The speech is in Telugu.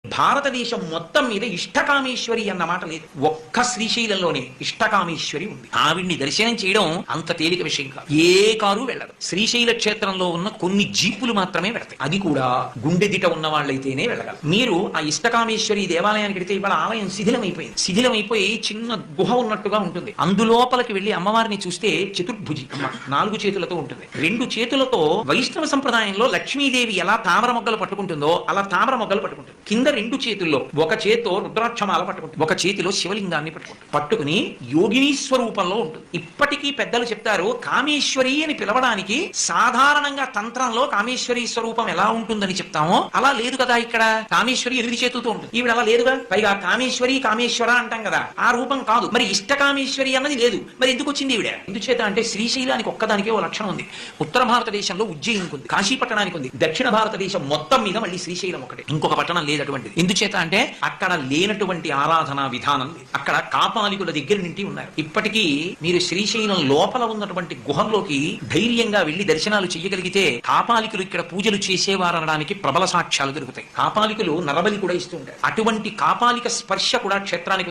భారతదేశం మొత్తం మీద ఇష్టకామేశ్వరి అన్న మాట లేదు. ఒక్క శ్రీశైలంలోనే ఇష్టకామేశ్వరి ఉంది. ఆవిడ్ని దర్శనం చేయడం అంత తేలిక విషయం కాదు. ఏ కారు వెళ్ళదు. శ్రీశైల క్షేత్రంలో ఉన్న కొన్ని జీపులు మాత్రమే వెళతాయి. అది కూడా గుండెదిట ఉన్న వాళ్ళైతేనే వెళ్ళగలరు. మీరు ఆ ఇష్టకామేశ్వరి దేవాలయానికి వెళితే ఇవాళ ఆలయం శిథిలమైపోయింది. శిథిలమైపోయి చిన్న గుహ ఉన్నట్టుగా ఉంటుంది. అందులోపలికి వెళ్లి అమ్మవారిని చూస్తే చతుర్భుజి అమ్మ 4 చేతులతో ఉంటుంది. 2 చేతులతో వైష్ణవ సంప్రదాయంలో లక్ష్మీదేవి ఎలా తామర మొగ్గలు పట్టుకుంటుందో అలా తామర మొగ్గలు పట్టుకుంటుంది. కింద 2 చేతుల్లో ఒక చేతితో రుద్రాక్షమాల పట్టుకుంటుంది, ఒక చేతిలో శివలింగాన్ని పట్టుకుని యోగిని స్వరూపంలో ఉంటుంది. ఇప్పటికీ పెద్దలు చెప్తారు కామేశ్వరి అని పిలవడానికి సాధారణంగా తంత్రంలో కామేశ్వరి స్వరూపం ఎలా ఉంటుందని చెప్తామో అలా లేదు కదా. ఇక్కడ కామేశ్వరి 8 చేతులతో ఉంటుంది. ఈవిడ అలా లేదుగా. పైగా కామేశ్వరి కామేశ్వర అంటాం కదా, ఆ రూపం కాదు. మరి ఇష్ట కామేశ్వరి అన్నది లేదు. మరి ఎందుకు వచ్చింది ఈవిడ? ఎందుచేత అంటే శ్రీశైలానికి ఒక్కదానికే ఓ లక్షణం ఉంది. ఉత్తర భారతదేశంలో ఉజ్జయినికి ఉంది, కాశీ పట్టణానికి ఉంది. దక్షిణ భారతదేశం మొత్తం మీద మళ్ళీ శ్రీశైలం ఒకటి, ఇంకొక పట్టణం లేదు అటువంటిది. ఎందుచేత అంటే అక్కడ లేనటువంటి ఆరాధనా విధానం లేదు. అక్కడ కాపాలికుల దగ్గర నుండి ఉన్నారు. ఇప్పటికీ మీరు శ్రీశైలం లోపల ఉన్నటువంటి గుహంలోకి ధైర్యంగా వెళ్లి దర్శనాలు చేయగలిగితే కాపాలికులు ఇక్కడ పూజలు చేసేవారనడానికి ప్రబల సాక్ష్యాలు దొరుకుతాయి. కాపాలికులు నరబలి కూడా ఇస్తూ ఉంటారు. అటువంటి కాపాలిక స్పర్శ కూడా క్షేత్రానికి